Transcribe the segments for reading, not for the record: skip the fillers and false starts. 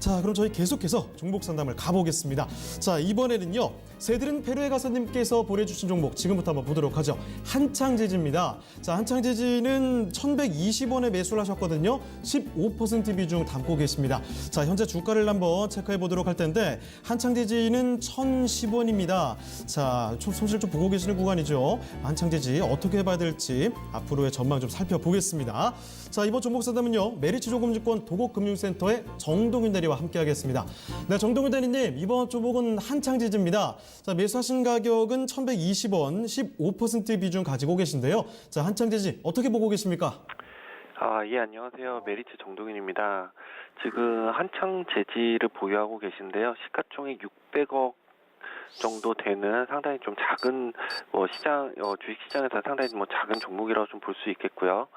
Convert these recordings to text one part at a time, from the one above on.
자, 그럼 저희 계속해서 종목 상담을 가보겠습니다. 자, 이번에는요. 새들은 페루에 가서님께서 보내주신 종목 지금부터 한번 보도록 하죠. 한창제지입니다. 자, 한창제지는 1,120원에 매수를 하셨거든요. 15% 비중 담고 계십니다. 자, 현재 주가를 한번 체크해 보도록 할 텐데 한창제지는 1,010원입니다. 자, 손실 좀 보고 계시는 구간이죠. 한창제지 어떻게 봐야 될지 앞으로의 전망 좀 살펴보겠습니다. 자, 이번 종목 상담은요. 메리츠조금증권 도곡금융센터의 정동윤 대리와 함께하겠습니다. 네, 정동윤 대리님, 이번 종목은 한창제지입니다. 자, 매수하신 가격은 1,120원, 15% 비중 가지고 계신데요. 자, 한창제지 어떻게 보고 계십니까? 예, 안녕하세요. 메리츠 정동윤입니다. 지금 한창제지를 보유하고 계신데요. 시가총액 600억 정도 되는 상당히 좀 작은 주식시장에서 상당히 작은 종목이라고 좀 볼 수 있겠고요.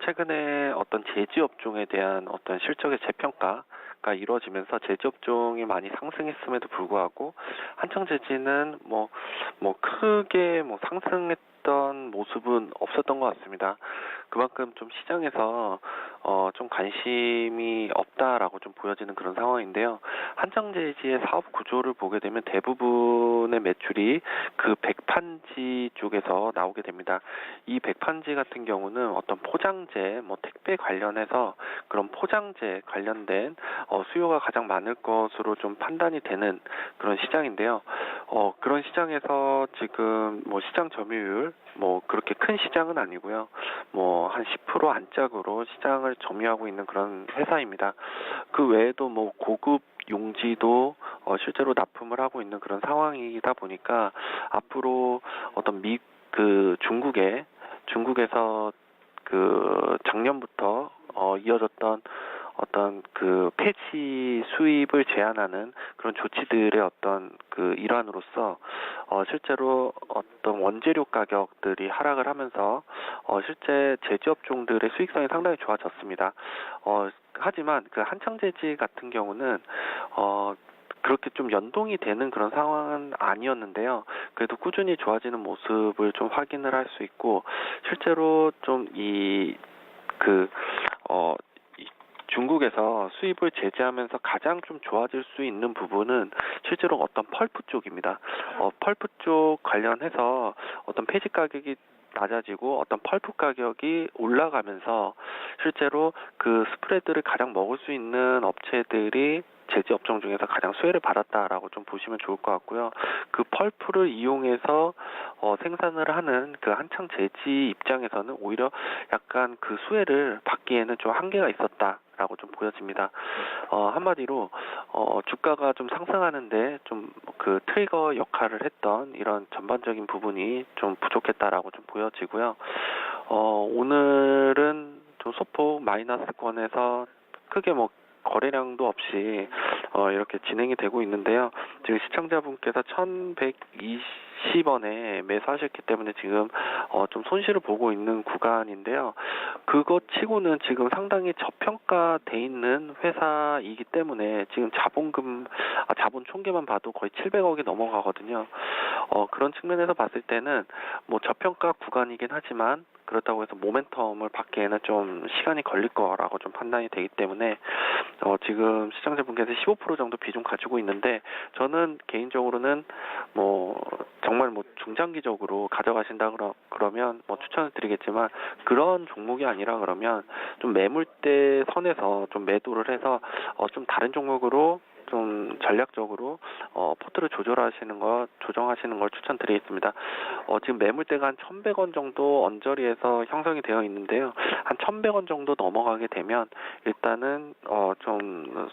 최근에 어떤 제지 업종에 대한 어떤 실적의 재평가가 이루어지면서 제지 업종이 많이 상승했음에도 불구하고 한창제지는 크게 상승했던 모습은 없었던 것 같습니다. 그만큼 좀 시장에서 좀 관심이 없다라고 좀 보여지는 그런 상황인데요. 한창제지의 사업 구조를 보게 되면 대부분의 매출이 그 백판지 쪽에서 나오게 됩니다. 이 백판지 같은 경우는 어떤 포장재, 택배 관련해서 그런 포장재 관련된 수요가 가장 많을 것으로 좀 판단이 되는 그런 시장인데요. 그런 시장에서 지금 시장 점유율 그렇게 큰 시장은 아니고요. 한 10% 안짝으로 시장을 점유하고 있는 그런 회사입니다. 그 외에도 고급 용지도 실제로 납품을 하고 있는 그런 상황이다 보니까 앞으로 어떤 중국에서 작년부터 이어졌던 어떤 폐지 수입을 제한하는 그런 조치들의 어떤 일환으로서 실제로 어떤 원재료 가격들이 하락을 하면서 실제 제지 업종들의 수익성이 상당히 좋아졌습니다. 하지만 한창제지 같은 경우는 그렇게 좀 연동이 되는 그런 상황은 아니었는데요. 그래도 꾸준히 좋아지는 모습을 좀 확인을 할 수 있고 실제로 좀 중국에서 수입을 제재하면서 가장 좀 좋아질 수 있는 부분은 실제로 어떤 펄프 쪽입니다. 펄프 쪽 관련해서 어떤 폐지 가격이 낮아지고 어떤 펄프 가격이 올라가면서 실제로 그 스프레드를 가장 먹을 수 있는 업체들이 제지 업종 중에서 가장 수혜를 받았다라고 좀 보시면 좋을 것 같고요. 그 펄프를 이용해서 생산을 하는 그 한창제지 입장에서는 오히려 약간 그 수혜를 받기에는 좀 한계가 있었다라고 좀 보여집니다. 한마디로 주가가 좀 상승하는데 좀 트리거 역할을 했던 이런 전반적인 부분이 좀 부족했다라고 좀 보여지고요. 오늘은 좀 소폭 마이너스권에서 크게 거래량도 없이 이렇게 진행이 되고 있는데요. 지금 시청자분께서 1,120원에 매수하셨기 때문에 지금 좀 손실을 보고 있는 구간인데요. 그것 치고는 지금 상당히 저평가돼 있는 회사이기 때문에 지금 자본 총계만 봐도 거의 700억이 넘어가거든요. 그런 측면에서 봤을 때는 저평가 구간이긴 하지만 그렇다고 해서 모멘텀을 받기에는 좀 시간이 걸릴 거라고 좀 판단이 되기 때문에 지금 시청자분께서 15% 정도 비중 가지고 있는데 저는 개인적으로는 정말 중장기적으로 가져가신다 그러면 추천을 드리겠지만 그런 종목이 아니라 그러면 좀 매물대 선에서 좀 매도를 해서 좀 다른 종목으로 좀 전략적으로 포트를 조정하시는 걸 추천드리겠습니다. 지금 매물대가 한 1,100원 정도 언저리에서 형성이 되어 있는데요. 한 1,100원 정도 넘어가게 되면 일단은 좀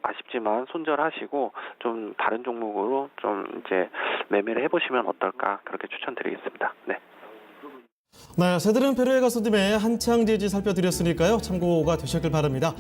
아쉽지만 손절하시고 좀 다른 종목으로 좀 이제 매매를 해보시면 어떨까 그렇게 추천드리겠습니다. 네. 네, 새들은 페루에 가서님의 한창제지 살펴드렸으니까요. 참고가 되셨길 바랍니다.